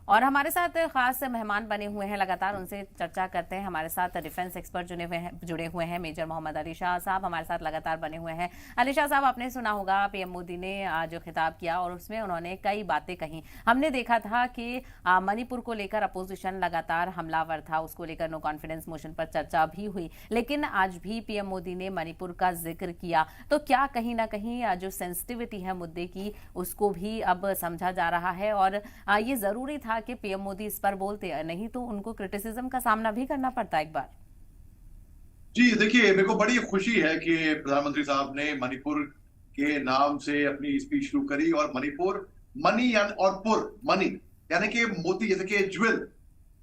और हमारे साथ खास मेहमान बने हुए हैं, लगातार उनसे चर्चा करते हैं। हमारे साथ डिफेंस एक्सपर्ट जुड़े हुए हैं मेजर मोहम्मद अली शाह साहब हमारे साथ लगातार बने हुए हैं। अली शाह साहब, आपने सुना होगा पीएम मोदी ने जो खिताब किया और उसमें उन्होंने कई बातें कही। हमने देखा था कि मणिपुर को लेकर अपोजिशन लगातार हमलावर था, उसको लेकर नो कॉन्फिडेंस मोशन पर चर्चा भी हुई, लेकिन आज भी पीएम मोदी ने मणिपुर का जिक्र किया। तो क्या कहीं ना कहीं जो सेंसिटिविटी है मुद्दे की, उसको भी अब समझा जा रहा है और ये जरूरी था कि पीएम मोदी इस पर बोलते, नहीं तो उनको क्रिटिसिज्म का सामना भी करना पड़ता एक बार। जी देखिए, मेरे को बड़ी खुशी है कि प्रधानमंत्री साहब ने मणिपुर के नाम से अपनी स्पीच शुरू करी। और मणिपुर, मनी यानी और पुर, मनी यानी कि मोती, जैसे कि ज्वेल,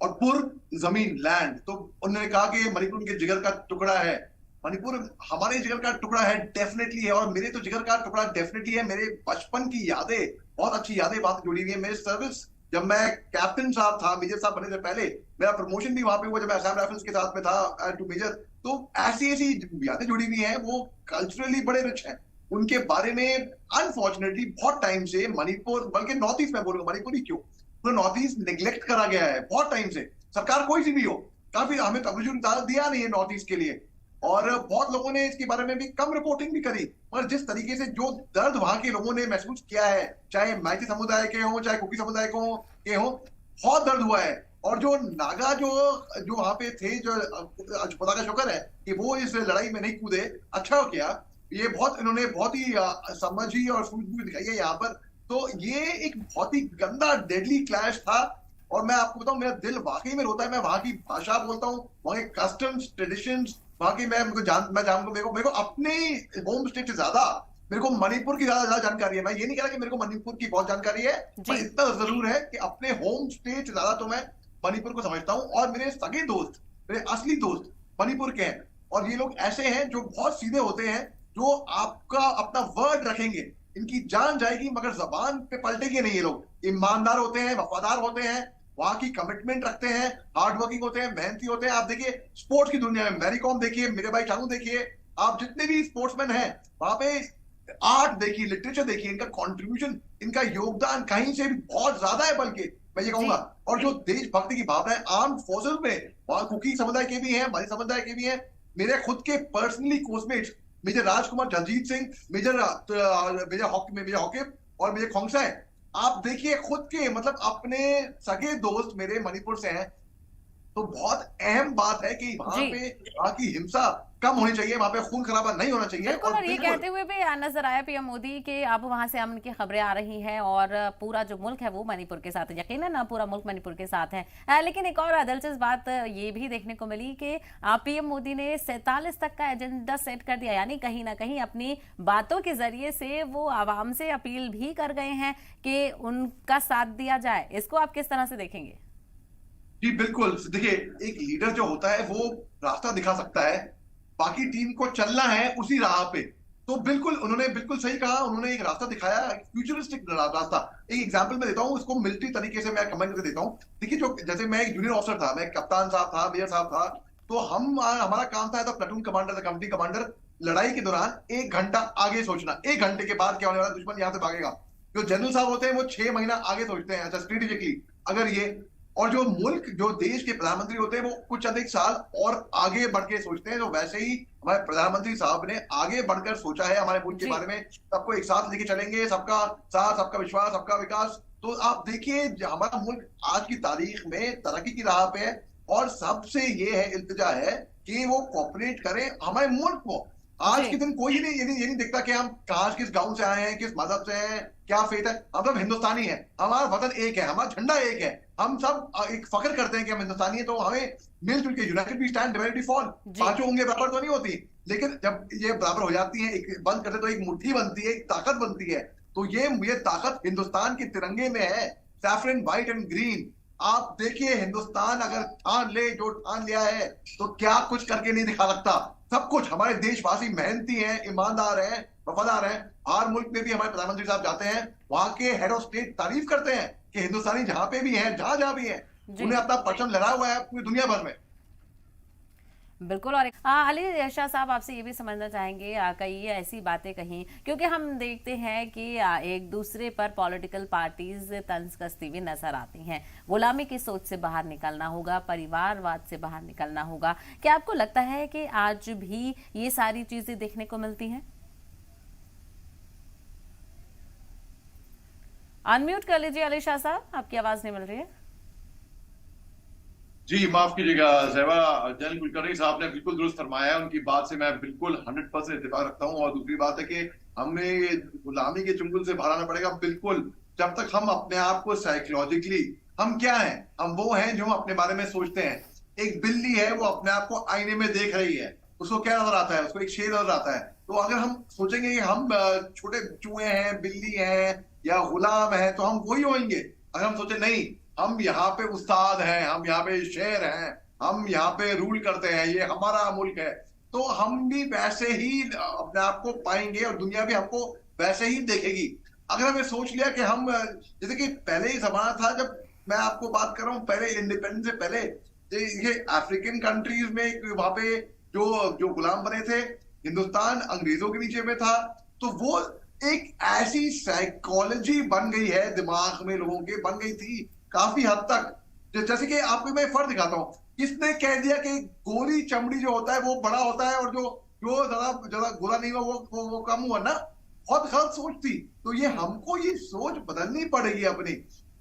और पुर जमीन, लैंड। तो उन्होंने कहा कि मणिपुर उनके जिगर का टुकड़ा है। मणिपुर हमारे जिगर का टुकड़ा है, डेफिनेटली है। और मेरे तो जिगर का टुकड़ा डेफिनेटली है। मेरे बचपन की यादें, बहुत अच्छी यादें बात जुड़ी हुई है। मेरे सर्विस, जब मैं कैप्टन साहब था, मेजर साहब बनने से पहले मेरा प्रमोशन भी वहां पे हुआ, जब मैं असम राइफल्स के साथ में था टू मेजर। तो ऐसी ऐसी यादें जुड़ी हुई हैं, वो कल्चरली बड़े रिच हैं। उनके बारे में अनफॉर्चुनेटली बहुत टाइम से मणिपुर, बल्कि नॉर्थ ईस्ट में बोलूंगा, मणिपुर ही क्यों, पूरा नॉर्थ ईस्ट निग्लेक्ट करा गया है बहुत टाइम से। सरकार कोई सी भी हो, काफी हमें तवज्जो दिया नहीं है नॉर्थ ईस्ट के लिए। और बहुत लोगों ने इसके बारे में भी कम रिपोर्टिंग भी करी। पर जिस तरीके से जो दर्द वहां के लोगों ने महसूस किया है, चाहे मैती समुदाय के हो, चाहे कुकी समुदाय के हो, बहुत दर्द हुआ है। और जो नागा जो जो वहां पे थे, जो खुदा का शुक्र है कि वो इस लड़ाई में नहीं कूदे, अच्छा हो किया। ये बहुत, इन्होंने बहुत ही समझी और सूझबूझ दिखाई है यहाँ पर। तो ये एक बहुत ही गंदा डेडली क्लैश था। और मैं आपको बताऊं, मेरा दिल वाकई में रोता है। मैं वहां की भाषा बोलता हूँ, वहां के कस्टम्स, ट्रेडिशंस, बाकी मेरे को अपने होम स्टेट से ज्यादा मेरे को मणिपुर की ज्यादा जानकारी है। मैं ये नहीं कह रहा कि मेरे को मणिपुर की बहुत जानकारी है, पर जी। इतना जरूर है कि अपने होम स्टेट से ज्यादा तो मैं मणिपुर को समझता हूँ। और मेरे सगे दोस्त, मेरे असली दोस्त मणिपुर के हैं। और ये लोग ऐसे हैं जो बहुत सीधे होते हैं, जो आपका अपना वर्ड रखेंगे। इनकी जान जाएगी मगर जबान पे पलटेंगे नहीं। ये लोग ईमानदार होते हैं, वफादार होते हैं, वहां की कमिटमेंट रखते हैं, हार्ड वर्किंग होते हैं, मेहनती होते हैं। आप देखिए स्पोर्ट्स की दुनिया में मैरी कॉम देखिए, मेरे भाई चानू देखिए, आप जितने भी स्पोर्ट्समैन हैं वहां पे, आर्ट देखिए, लिटरेचर देखिए, इनका कंट्रीब्यूशन, इनका योगदान कहीं से भी बहुत ज्यादा है, बल्कि मैं ये कहूंगा। जी। और जो देशभक्ति की भावना है आर्म फोर्सेस में, वहां कुकी समुदाय के भी हैं, मनी समुदाय के भी हैं। मेरे खुद के पर्सनली कोचमेट्स मेजर राजकुमार जगजीत सिंह, मेजर मेजर हॉकिब और मेजर खोंगसा है। आप देखिए खुद के, मतलब अपने सगे दोस्त मेरे मणिपुर से हैं। तो बहुत अहम बात है कि वहां जी, पे, वहां की हिंसा कम होनी चाहिए, वहां पे खून खराबा नहीं होना चाहिए। बिल्कुल। और और ये बिल्कुल कहते हुए भी नजर आया पीएम मोदी कि अब वहां से अमन की खबरें आ रही हैं और पूरा जो मुल्क है वो मणिपुर के साथ है। यकीनन पूरा मुल्क मणिपुर के साथ है। लेकिन एक और दिलचस्प बात ये भी देखने को मिली कि पीएम मोदी ने 47 तक का एजेंडा सेट कर दिया, यानी कहीं ना कहीं अपनी बातों के जरिए से वो आवाम से अपील भी कर गए हैं कि उनका साथ दिया जाए। इसको आप किस तरह से देखेंगे? जी बिल्कुल। देखिए, एक लीडर जो होता है वो रास्ता दिखा सकता है, बाकी टीम को चलना है उसी राह पे। तो बिल्कुल उन्होंने बिल्कुल सही कहा, उन्होंने एक रास्ता दिखाया, एक फ्यूचरिस्टिक रास्ता। एक एग्जांपल मैं देता हूँ, इसको मिलिट्री तरीके से मैं कमेंट करके देता हूँ। देखिए, जो जैसे मैं एक जूनियर ऑफिसर था, मैं कप्तान साहब था, मेजर साहब था। तो हमारा काम था as a platoon commander, company commander, लड़ाई के दौरान 1 घंटा आगे सोचना, 1 घंटे के बाद क्या होने वाला, दुश्मन यहाँ से भागेगा। जो जनरल साहब होते हैं वो 6 महीना आगे सोचते हैं, अच्छा स्ट्रेटेजिकली। अगर ये, और जो मुल्क, जो देश के प्रधानमंत्री होते हैं वो कुछ अधिक साल और आगे बढ़ के सोचते हैं। तो वैसे ही हमारे प्रधानमंत्री साहब ने आगे बढ़कर सोचा है हमारे मुल्क के जी। बारे में। सबको एक साथ लेके चलेंगे, सबका साथ, सबका विश्वास, सबका विकास। तो आप देखिए, हमारा मुल्क आज की तारीख में तरक्की की राह पे है। और सबसे ये है, इल्तिजा है कि वो कॉपरेट करें हमारे मुल्क को। आज के जी। दिन कोई ये नहीं देखता कि हम कहाँ, किस गांव से आए हैं, किस मजहब से हैं, क्या फेथ है। हम सब हिंदुस्तानी हैं, हमारा वतन एक है, हमारा झंडा एक है। हम सब एक फख्र करते हैं कि हम हिंदुस्तानी हैं। तो हमें मिलजुल के, united we stand, divided we fall. जी। पांचों उंगलियां बराबर तो नहीं होती, लेकिन जब ये बराबर हो जाती हैं, एक बंद करते तो एक मुट्ठी बनती है, एक ताकत बनती है। तो ये ताकत हिंदुस्तान के तिरंगे में है, सैफरन, व्हाइट एंड ग्रीन। आप देखिए, हिंदुस्तान अगर ठान ले, जो ठान लिया है, तो क्या कुछ करके नहीं दिखा सकता। सब कुछ, हमारे देशवासी मेहनती हैं, ईमानदार हैं, वफादार हैं। हर मुल्क में भी हमारे प्रधानमंत्री साहब जाते हैं, वहां के हेड ऑफ स्टेट तारीफ करते हैं कि हिंदुस्तानी जहां पे भी हैं, जहां जहां भी हैं, जी। उन्हें अपना परचम लहराया हुआ है पूरी दुनिया भर में। बिल्कुल। और अली शाह साहब, आपसे ये भी समझना चाहेंगे, कई ऐसी बातें कही, क्योंकि हम देखते हैं कि एक दूसरे पर पॉलिटिकल पार्टीज तंज कसती हुई नजर आती हैं। गुलामी की सोच से बाहर निकलना होगा, परिवारवाद से बाहर निकलना होगा। क्या आपको लगता है कि आज भी ये सारी चीजें देखने को मिलती हैं? अनम्यूट कर लीजिए अली शाह साहब, आपकी आवाज नहीं मिल रही है। जी माफ कीजिएगा सहवा, जनरल कुलकर्णी साहब ने बिल्कुल दुरुस्त फरमाया है। उनकी बात से मैं बिल्कुल 100% इत्तेफाक रखता हूँ। और दूसरी बात है कि हमें गुलामी के चुंगल से बाहर आना पड़ेगा। बिल्कुल, जब तक हम अपने आप को साइकोलॉजिकली, हम क्या हैं, हम वो हैं जो हम अपने बारे में सोचते हैं। एक बिल्ली है, वो अपने आप को आईने में देख रही है, उसको क्या नजर आता है? उसको एक शेर नजर आता है। तो अगर हम सोचेंगे कि हम छोटे चूहे हैं, बिल्ली हैं या गुलाम हैं, तो हम वही होंगे। अगर हम सोचे नहीं, हम यहाँ पे उस्ताद हैं, हम यहाँ पे शेर हैं, हम यहाँ पे रूल करते हैं, ये हमारा मुल्क है, तो हम भी वैसे ही अपने आप को पाएंगे और दुनिया भी हमको वैसे ही देखेगी। अगर हमें सोच लिया कि हम जैसे कि पहले ही जमाना था, जब मैं आपको बात कर रहा हूँ पहले इंडिपेंडेंस से पहले, ये अफ्रीकन कंट्रीज में वहां पे जो जो गुलाम बने थे, हिंदुस्तान अंग्रेजों के नीचे में था। तो वो एक ऐसी साइकोलॉजी बन गई है, दिमाग में लोगों के बन गई थी काफी हद तक। जैसे कि आपको मैं फर्क दिखाता हूँ, किसने कह दिया कि गोरी चमड़ी जो होता है वो बड़ा होता है और जो जो ज्यादा ज्यादा गोरा नहीं हुआ वो कम हुआ ना? बहुत गलत सोच थी। तो ये हमको ये सोच बदलनी पड़ेगी अपनी।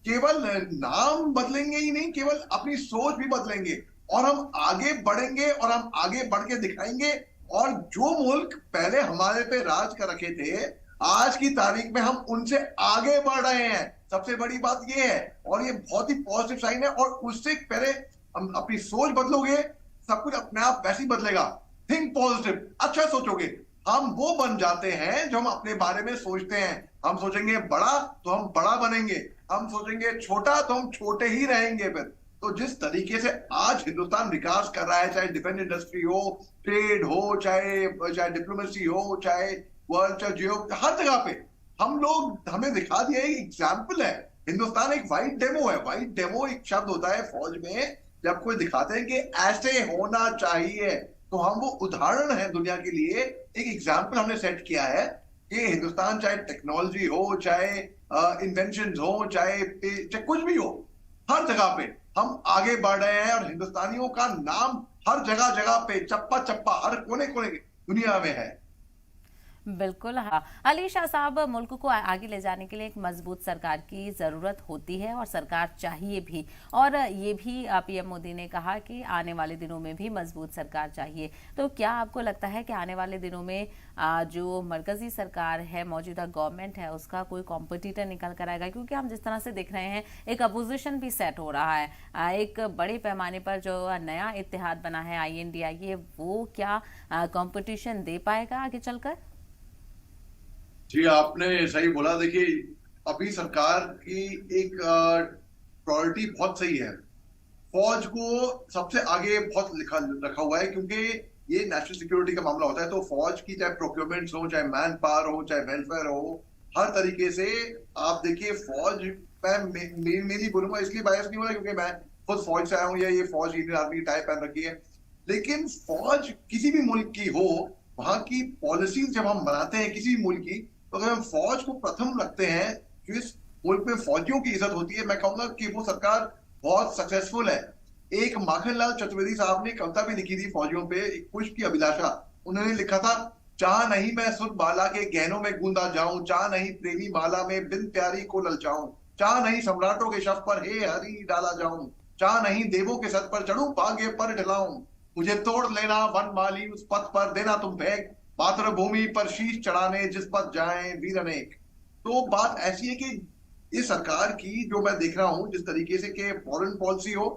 केवल नाम बदलेंगे ही नहीं, केवल अपनी सोच भी बदलेंगे और हम आगे बढ़ेंगे और हम आगे बढ़ के दिखाएंगे। और जो मुल्क पहले हमारे पे राज कर रखे थे, आज की तारीख में हम उनसे आगे बढ़ रहे हैं। सबसे बड़ी बात ये है और ये बहुत ही पॉजिटिव साइन है। और उससे पहले हम अपनी सोच बदलोगे, सब कुछ अपने आप वैसे ही बदलेगा। थिंक पॉजिटिव, अच्छा सोचोगे, हम वो बन जाते हैं जो हम अपने बारे में सोचते हैं। हम सोचेंगे बड़ा तो हम बड़ा बनेंगे, हम सोचेंगे छोटा तो हम छोटे ही रहेंगे फिर। तो जिस तरीके से आज हिंदुस्तान विकास कर रहा है, चाहे डिफेंस इंडस्ट्री हो, ट्रेड हो, चाहे डिप्लोमेसी हो, चाहे वर्ल्ड, चाहे जियो, हर जगह पे हम लोग, हमें दिखा दिया एक एग्जाम्पल है। हिंदुस्तान एक वाइट डेमो है। वाइट डेमो एक शब्द होता है फौज में, जब कोई दिखाते हैं कि ऐसे होना चाहिए, तो हम वो उदाहरण है दुनिया के लिए। एक एग्जाम्पल हमने सेट किया है कि हिंदुस्तान चाहे टेक्नोलॉजी हो, चाहे इन्वेंशन हो, चाहे कुछ भी हो, हर जगह पे हम आगे बढ़ रहे हैं। और हिंदुस्तानियों का नाम हर जगह जगह पे, चप्पा चप्पा, हर कोने कोने की दुनिया में है। बिल्कुल। हाँ, अली शाह साहब, मुल्क को आगे ले जाने के लिए एक मजबूत सरकार की ज़रूरत होती है और सरकार चाहिए भी। और ये भी पीएम मोदी ने कहा कि आने वाले दिनों में भी मजबूत सरकार चाहिए। तो क्या आपको लगता है कि आने वाले दिनों में जो मरकजी सरकार है, मौजूदा गवर्नमेंट है, उसका कोई कॉम्पिटिटर निकल कर आएगा? क्योंकि हम जिस तरह से देख रहे हैं, एक अपोजिशन भी सेट हो रहा है, एक बड़े पैमाने पर जो नया इत्तेहाद बना है INDIA, वो क्या कॉम्पिटिशन दे पाएगा आगे चलकर? जी, आपने सही बोला। देखिए, अभी सरकार की एक प्रायोरिटी बहुत सही है। फौज को सबसे आगे बहुत लिखा रखा हुआ है, क्योंकि ये नेशनल सिक्योरिटी का मामला होता है। तो फौज की चाहे प्रोक्योरमेंट हो, चाहे मैन पावर हो, चाहे वेलफेयर हो, हर तरीके से आप देखिए फौज, मैं मेरी बोलूंगा, इसलिए बायस नहीं हो रहा क्योंकि मैं खुद फौज से आया हूँ या ये फौज इंडियन आर्मी की टाई पहन रखी है। लेकिन फौज किसी भी मुल्क की हो, वहां की पॉलिसीज जब हम बनाते हैं किसी भी मुल्क की, तो अगर हम फौज को प्रथम रखते हैं, जिस मुल्क में फौजियों की इज्जत होती है, मैं कहूंगा कि वो सरकार बहुत सक्सेसफुल है। एक माखनलाल चतुर्वेदी साहब ने कविता भी लिखी थी फौजियों पे, एक पुष्प की अभिलाषा। उन्होंने लिखा था, चाह नहीं मैं सुध बाला के गहनों में गूंदा जाऊं, चाह नहीं प्रेमी माला में बिन प्यारी को ललचाऊं, चाह नहीं सम्राटों के शफ पर हे हरि डाला जाऊं, चाह नहीं देवों के सर पर चढ़ूं भाग्य पर ढलाऊं, मुझे तोड़ लेना वन माली उस पथ पर, देना तुम भेंट मातृभूमि पर शीश चढ़ाने जिस पथ जाए वीर अनेक। तो बात ऐसी है कि इस सरकार की, जो मैं देख रहा हूं, जिस तरीके से कि फॉरेन पॉलिसी हो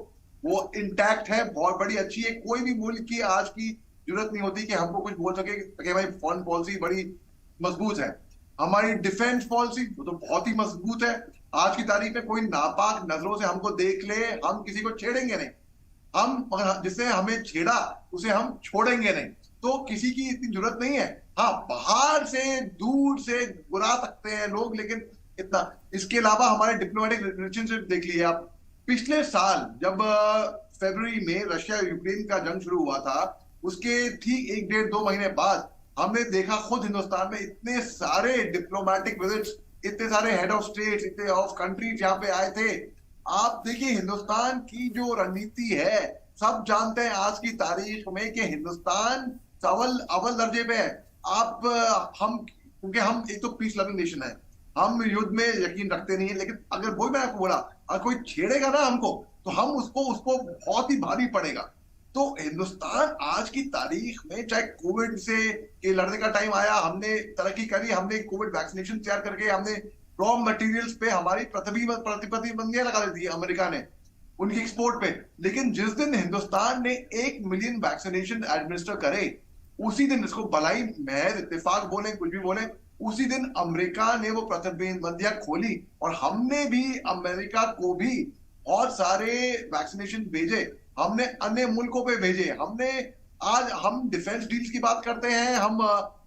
वो इंटैक्ट है, बहुत बड़ी अच्छी है। कोई भी मुल्क की आज की जरूरत नहीं होती कि हमको कुछ बोल सके कि भाई फॉरेन पॉलिसी बड़ी मजबूत है। हमारी डिफेंस पॉलिसी तो बहुत ही मजबूत है। आज की तारीख में कोई नापाक नजरों से हमको देख ले, हम किसी को छेड़ेंगे नहीं। हम जिसने हमें छेड़ा उसे हम छोड़ेंगे नहीं। तो किसी की इतनी जरूरत नहीं है। हाँ, बाहर से दूर से बुरा सकते हैं लोग, लेकिन इतना। इसके अलावा हमारे डिप्लोमेटिक रिलेशनशिप देख लीजिए आप। पिछले साल जब फरवरी में रशिया यूक्रेन का जंग शुरू हुआ था, उसके ठीक 1 डेढ़ 2 महीने बाद हमने देखा खुद हिंदुस्तान में इतने सारे डिप्लोमेटिक विजिट्स, इतने सारे हेड ऑफ स्टेट, इतने ऑफ कंट्रीज यहाँ पे आए थे। आप देखिए हिंदुस्तान की जो रणनीति है, सब जानते हैं आज की तारीख में कि हिंदुस्तान अव्वल अव्वल दर्जे पे है। आप हम क्योंकि हम एक तो पीस लविंग नेशन है, हम युद्ध में यकीन रखते नहीं है, लेकिन अगर वही मैं आपको बोला, अगर कोई छेड़ेगा ना हमको, तो हम उसको उसको बहुत ही भारी पड़ेगा। तो हिंदुस्तान आज की तारीख में, चाहे कोविड से के लड़ने का टाइम आया, हमने तरक्की करी, हमने कोविड वैक्सीनेशन तैयार करके हमने रॉ मटेरियल्स पे हमारी प्रतिबंधियां लगा दी थी अमेरिका ने उनकी एक्सपोर्ट पे। लेकिन जिस दिन हिंदुस्तान ने 1 मिलियन वैक्सीनेशन एडमिनिस्टर करे, उसी दिन, इसको भलाई महज इत्तेफाक बोले कुछ भी बोले, उसी दिन अमेरिका ने वो प्रतिबंधियां खोली और हमने भी अमेरिका को भी बहुत सारे वैक्सीनेशन भेजे, हमने अन्य मुल्कों पे भेजे। हमने आज हम डिफेंस डील्स की बात करते हैं, हम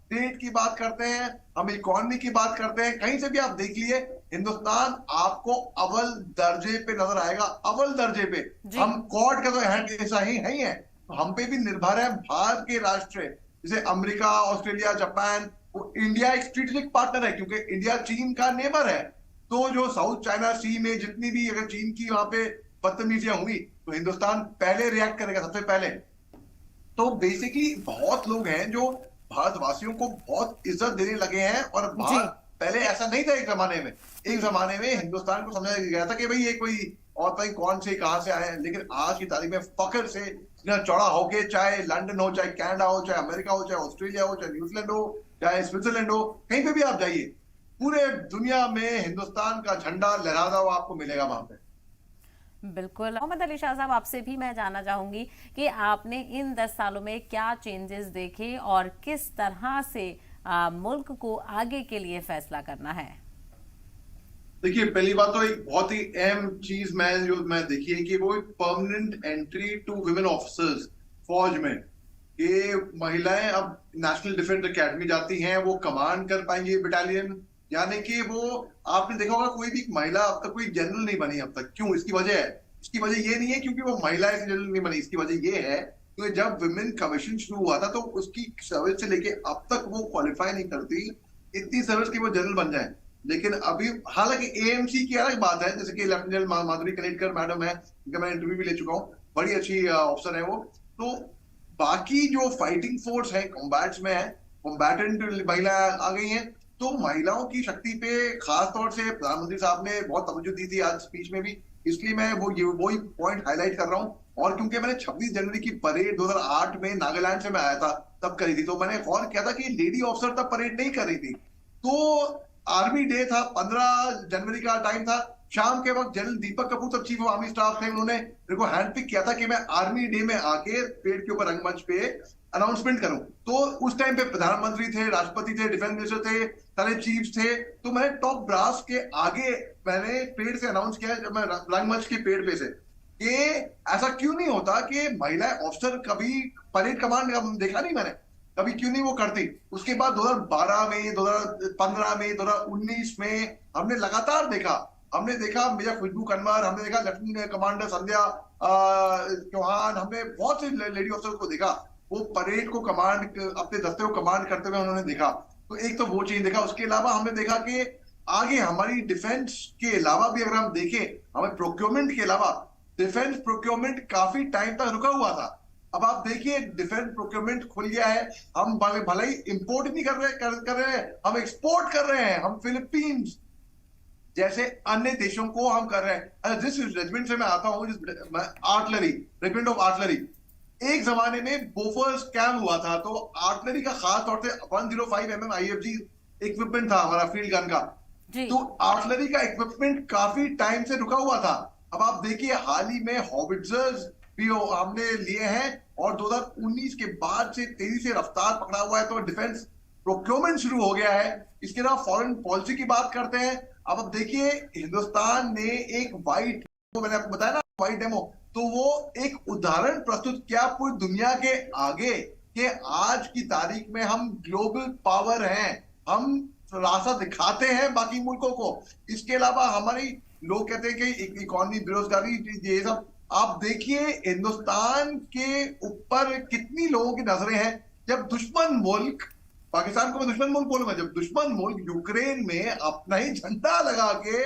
ट्रेड की बात करते हैं, हम इकोनॉमी की बात करते हैं, कहीं से भी आप देख लिए हिंदुस्तान आपको अव्वल दर्जे पे नजर आएगा, अव्वल दर्जे पे। हम कॉड का तो ऐसा ही है, तो हम पे भी निर्भर है भारत के राष्ट्र, जैसे अमेरिका, ऑस्ट्रेलिया, जापान। वो इंडिया एक स्ट्रेटेजिक पार्टनर है क्योंकि इंडिया चीन का नेबर है। तो जो साउथ चाइना सी में जितनी भी अगर चीन की वहां पे बदतमीजियां हुई, तो हिंदुस्तान पहले रिएक्ट करेगा, सबसे पहले। तो बेसिकली बहुत लोग हैं जो भारतवासियों को बहुत इज्जत देने लगे हैं, और भारत पहले ऐसा नहीं था। एक जमाने में हिंदुस्तान को समझा गया था कि भाई ये कोई और भाई कौन से कहां से आए हैं, लेकिन आज की तारीख में फख्र से चौड़ा होके, चाहे लंदन हो, चाहे कनाडा हो, चाहे अमेरिका हो, चाहे ऑस्ट्रेलिया हो, चाहे न्यूजीलैंड हो, चाहे स्विट्जरलैंड हो, कहीं पे भी आप जाइए, पूरे दुनिया में हिंदुस्तान का झंडा लहराता हुआ आपको मिलेगा वहां पे। बिल्कुल। मोहम्मद अली शाह साहब, आपसे भी मैं जानना चाहूंगी कि आपने इन 10 सालों में क्या चेंजेस देखे और किस तरह से मुल्क को आगे के लिए फैसला करना है। देखिए, पहली बात तो एक बहुत ही अहम चीज मैं देखी है कि वो एक permanent entry to women officers फौज में, कि महिलाएं अब नेशनल डिफेंस एकेडमी जाती हैं, वो कमांड कर पाएंगी बटालियन। यानी कि वो, आपने देखा होगा कोई भी महिला अब तक कोई जनरल नहीं बनी अब तक। क्यों? इसकी वजह है, इसकी वजह ये नहीं है क्योंकि वो महिला ऐसी जनरल नहीं बनी, इसकी वजह ये है कि जब विमेन कमीशन शुरू हुआ था तो उसकी सर्विस से लेके अब तक वो क्वालिफाई नहीं करती इतनी सर्विस की वो जनरल बन जाए। लेकिन अभी हालांकि एएमसी की अलग बात है, जैसे कि लेफ्टिनेंट जनरल माधुरी कनेटकर मैडम है, उनका मैं इंटरव्यू भी ले चुका हूँ, बड़ी अच्छी ऑफिसर है वो। तो बाकी जो फाइटिंग फोर्स है, कॉम्बैट्स में है, कॉम्बैटेंट महिला आ गई हैं, तो महिलाओं की शक्ति पे खास तौर से प्रधानमंत्री साहब ने बहुत तवज्जो दी थी आज स्पीच में भी, इसलिए मैं वही पॉइंट हाईलाइट कर रहा हूँ। और क्योंकि मैंने 26 जनवरी की परेड 2008 में नागालैंड से मैं आया था, तब करी थी, तो मैंने गौर किया था कि लेडी ऑफिसर तब परेड नहीं कर रही थी। तो आर्मी डे था, 15 जनवरी का टाइम था, शाम के वक्त जनरल दीपक कपूर तब चीफ ऑफ आर्मी स्टाफ थे, उन्होंने मेरे को हैंड पिक किया था कि मैं आर्मी डे में आके पेड़ के ऊपर रंगमंच पे अनाउंसमेंट करूं। तो उस टाइम पे प्रधानमंत्री थे, राष्ट्रपति थे, डिफेंस मिनिस्टर थे, सारे चीफ्स थे, तो मैंने टॉप ब्रास के आगे मैंने पेड़ से अनाउंस किया, जब मैं रंगमंच के पेड़ पे से, कि ऐसा क्यों नहीं होता कि महिला ऑफिसर कभी परेड कमांड देखा नहीं मैंने कभी, क्यों नहीं वो करती। उसके बाद 2012 में, 2015 में, 2019 में हमने लगातार देखा, हमने देखा मेजर खुशबू कन्वर, हमने देखा लेफ्टिनेंट कमांडर संध्या चौहान, हमने बहुत से लेडी ऑफिसर को देखा, वो परेड को कमांड, अपने दस्ते को कमांड करते हुए उन्होंने देखा। तो एक तो वो चीज देखा, उसके अलावा हमने देखा कि आगे हमारी डिफेंस के अलावा भी अगर हम देखें, हमें प्रोक्योरमेंट के अलावा डिफेंस प्रोक्योरमेंट काफी टाइम तक रुका हुआ था। अब आप देखिए डिफेंस प्रोक्योरमेंट खुल गया है, हम भले ही इंपोर्ट नहीं कर रहे हैं, हम एक्सपोर्ट कर रहे हैं। हम फिलीपींस जैसे अन्य देशों को हम कर रहे हैं। जिस रेजिमेंट से मैं आता हूँ, आर्टिलरी, रेजिमेंट ऑफ आर्टिलरी, एक जमाने में बोफोर्स स्कैम हुआ था, तो आर्टिलरी का खास तौर से 105 mm IFG इक्विपमेंट था हमारा फील्ड गन का, तो आर्टिलरी का इक्विपमेंट काफी टाइम से रुका हुआ था। अब आप देखिए हाल ही में हॉविट्जर्स भी हमने लिए हैं, और 2019 के बाद से तेजी से रफ्तार पकड़ा हुआ है, तो डिफेंस प्रोक्योरमेंट शुरू हो गया है। इसके अलावा फॉरेन पॉलिसी की बात करते हैं। अब देखिए हिंदुस्तान ने एक वाइट, मैंने आपको बताया ना वाइट डेमो, तो वो एक उदाहरण प्रस्तुत किया पूरी दुनिया के आगे कि आज की तारीख में हम ग्लोबल पावर हैं, हम रास्ता दिखाते हैं बाकी मुल्कों को। इसके अलावा हमारी लोग कहते हैं कि इकोनॉमी, बेरोजगारी, ये सब आप देखिए हिंदुस्तान के ऊपर कितनी लोगों की नजरें हैं। जब दुश्मन मुल्क, पाकिस्तान को मैं दुश्मन मुल्क बोलूंगा, जब दुश्मन मुल्क यूक्रेन में अपना ही झंडा लगा के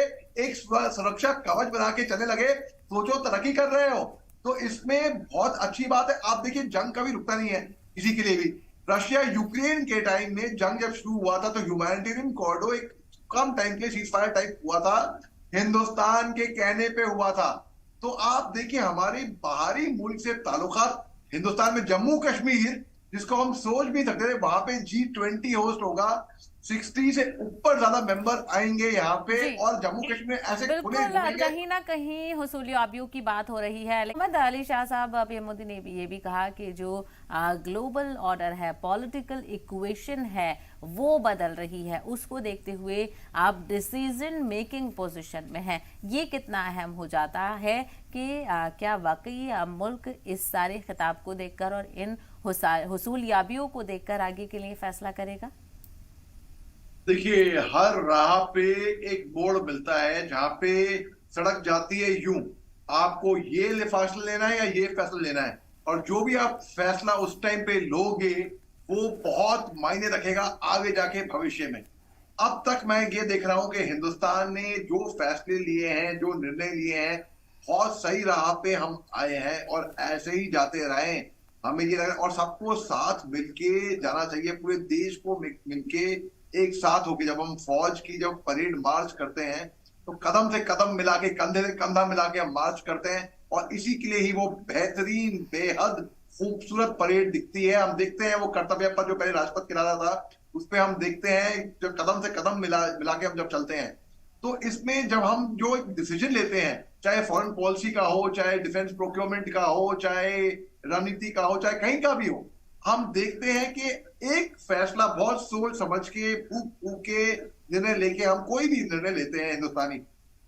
एक सुरक्षा कवच बना के चलने लगे, सोचो तरक्की कर रहे हो। तो इसमें बहुत अच्छी बात है। आप देखिए जंग कभी रुकता नहीं है किसी के लिए भी। रशिया यूक्रेन के टाइम में जंग जब शुरू हुआ था तो ह्यूमैनिटेरियन कॉरिडोर एक कम टाइम के सीज फायर टाइप हुआ था, हिंदुस्तान के कहने पे हुआ था। तो आप देखिए हमारे बाहरी मुल्क से ताल्लुकात, हिंदुस्तान में जम्मू कश्मीर जिसको हम सोच भी सकते थे, वहां पे G20 होस्ट होगा, 60 से ऊपर ज्यादा मेंबर आएंगे यहाँ पे, जी और जम्मू कश्मीर ऐसे खुले बिल्कुल घूमेंगे। कहीं ना कहीं हुसूलियाबियों की बात हो रही है। मोहम्मद अली शाह साहब, पीएम मोदी ने ये भी कहा कि जो ग्लोबल ऑर्डर है, पॉलिटिकल इक्वेशन है, वो बदल रही है। उसको देखते हुए आप डिसीजन मेकिंग पोजीशन में हैं। ये कितना अहम हो जाता है कि क्या वाकई मुल्क इस सारे खिताब को देखकर और इन हुसूलियाबियों को देखकर आगे के लिए फैसला करेगा? देखिए हर राह पे एक मोड़ मिलता है जहां पे सड़क जाती है यूं, आपको ये फैसला लेना है या ये फैसला लेना है, और जो भी आप फैसला उस टाइम पे लोगे वो बहुत मायने रखेगा आगे जाके भविष्य में। अब तक मैं ये देख रहा हूं कि हिंदुस्तान ने जो फैसले लिए हैं, जो निर्णय लिए हैं, बहुत सही राह पे हम आए हैं और ऐसे ही जाते रहे। हमें ये लग रहा है, और सबको साथ मिलके जाना चाहिए, पूरे देश को मिलके एक साथ होके। जब हम फौज की जब परेड मार्च करते हैं तो कदम से कदम मिला के, कंधे से कंधा मिला के हम मार्च करते हैं, और इसी के लिए ही वो बेहतरीन बेहद खूबसूरत परेड दिखती है। हम देखते हैं वो कर्तव्य पर जो पहले राजपथ किनारा था उस पे हम देखते हैं जब कदम से कदम मिला मिला के हम जब चलते हैं। तो इसमें जब हम जो एक डिसीजन लेते हैं, चाहे फॉरेन पॉलिसी का हो, चाहे डिफेंस प्रोक्योरमेंट का हो, चाहे रणनीति का हो, चाहे कहीं का भी हो, हम देखते हैं कि एक फैसला बहुत सोच समझ के फूक फूक के निर्णय लेके हम कोई भी निर्णय लेते हैं हिंदुस्तानी।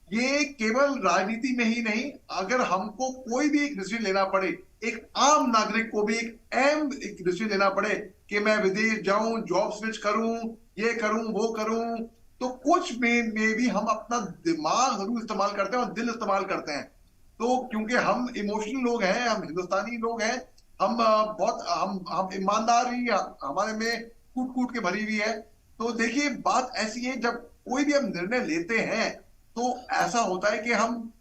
ये केवल राजनीति में ही नहीं, अगर हमको कोई भी एक डिसीजन लेना पड़े, एक आम नागरिक को भी एक अहम एक डिसीजन लेना पड़े कि मैं विदेश जाऊं, जॉब स्विच करूं, ये करूं, वो करूं, तो कुछ में भी हम अपना दिमाग जरूर इस्तेमाल करते हैं और दिल इस्तेमाल करते हैं। तो क्योंकि हम इमोशनल लोग हैं, हम हिंदुस्तानी लोग हैं, हम बहुत हम ईमानदारी हमारे में कूट कूट के भरी हुई है। तो देखिए बात ऐसी है, जब कोई भी हम निर्णय लेते हैं तो ऐसा होता है कि हम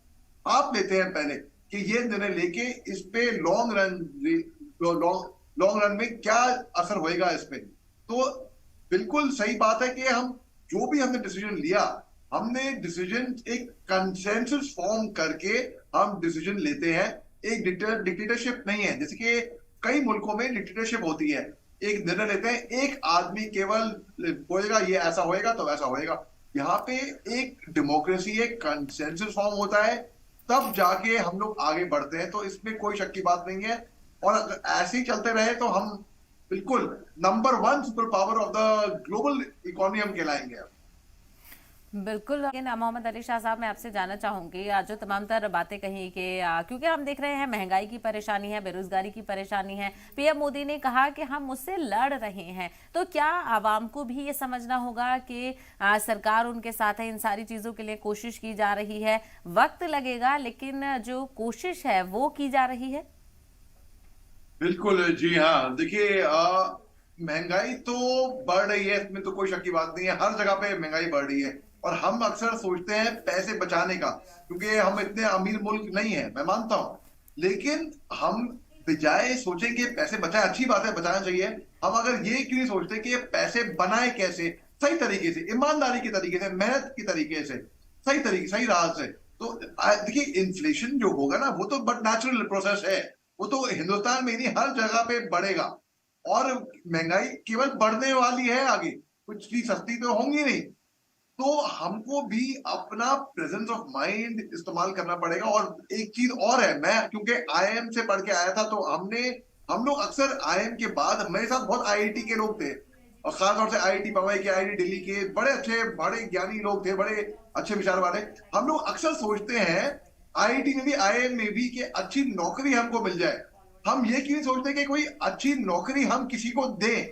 आप लेते हैं पहले कि ये निर्णय लेके इस पे लॉन्ग रन में क्या असर होएगा इस पे। तो बिल्कुल सही बात है कि हम जो भी हमने डिसीजन लिया, हमने डिसीजन एक कंसेंसस फॉर्म करके हम डिसीजन लेते हैं। एक डिक्टेटरशिप नहीं है, जैसे कि कई मुल्कों में डिक्टेटरशिप होती है। एक निर्णय लेते हैं, एक आदमी केवल बोलेगा ये ऐसा होएगा तो वैसा होएगा। यहाँ पे एक डेमोक्रेसी, एक कंसेंसस फॉर्म होता है, तब जाके हम लोग आगे बढ़ते हैं। तो इसमें कोई शक की बात नहीं है, और अगर ऐसे ही चलते रहे तो हम बिल्कुल number 1 super power of the global economy हम कहलाएंगे। बिल्कुल। लेकिन मोहम्मद अली शाह साहब, मैं आपसे जानना चाहूंगी, जो तमाम तर बातें कही कि क्योंकि हम देख रहे हैं महंगाई की परेशानी है, बेरोजगारी की परेशानी है, पीएम मोदी ने कहा कि हम उससे लड़ रहे हैं, तो क्या आवाम को भी ये समझना होगा कि सरकार उनके साथ है, इन सारी चीजों के लिए कोशिश की जा रही है, वक्त लगेगा लेकिन जो कोशिश है वो की जा रही है? बिल्कुल जी हाँ। देखिए महंगाई तो बढ़ रही है, इसमें तो कोई शक की बात नहीं है, हर जगह पे महंगाई बढ़ रही है। और हम अक्सर सोचते हैं पैसे बचाने का, क्योंकि हम इतने अमीर मुल्क नहीं है, मैं मानता हूं, लेकिन हम बजाय सोचेंगे पैसे बचाए, अच्छी बात है बचाना चाहिए, हम अगर ये क्यों नहीं सोचते कि ये पैसे बनाए कैसे, सही तरीके से, ईमानदारी के तरीके से, मेहनत के तरीके से, सही तरीके, सही राह से। तो देखिए इन्फ्लेशन जो होगा ना, वो तो बट नेचुरल प्रोसेस है, वो तो हिंदुस्तान में नहीं हर जगह पे बढ़ेगा, और महंगाई केवल बढ़ने वाली है आगे, कुछ चीज सस्ती तो होंगी नहीं। तो हमको भी अपना प्रेजेंस ऑफ माइंड इस्तेमाल करना पड़ेगा। और एक चीज और है, मैं क्योंकि आईआईएम से पढ़ के आया था, तो हम लोग अक्सर आईआईएम के बाद, मेरे साथ बहुत आईआईटी के लोग थे, और खासतौर से आईआईटी बम्बई के, आईआईटी दिल्ली के बड़े अच्छे बड़े ज्ञानी लोग थे, बड़े अच्छे विचार वाले। हम लोग अक्सर सोचते हैं आईआईटी में भी, आईआईएम में भी, कि अच्छी नौकरी हमको मिल जाए। हम ये क्यों नहीं सोचते कि कोई अच्छी नौकरी हम किसी को दें,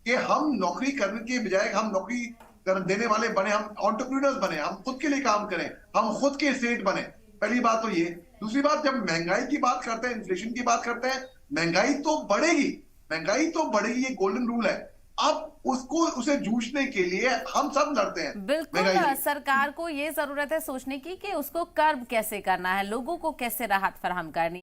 कि हम नौकरी करने के बजाय हम नौकरी देने वाले बने, हम एंटरप्रेन्योर्स बने, हम खुद के लिए काम करें, हम खुद के सेठ बने। पहली बात तो ये। दूसरी बात, जब महंगाई की बात करते हैं, इन्फ्लेशन की बात करते हैं, महंगाई तो बढ़ेगी, महंगाई तो बढ़ेगी, ये गोल्डन रूल है। अब उसे जूझने के लिए हम सब लड़ते हैं बिल्कुल महंगाई। सरकार को ये जरूरत है सोचने की कि उसको कर्व कैसे करना है, लोगों को कैसे राहत फराहम करनी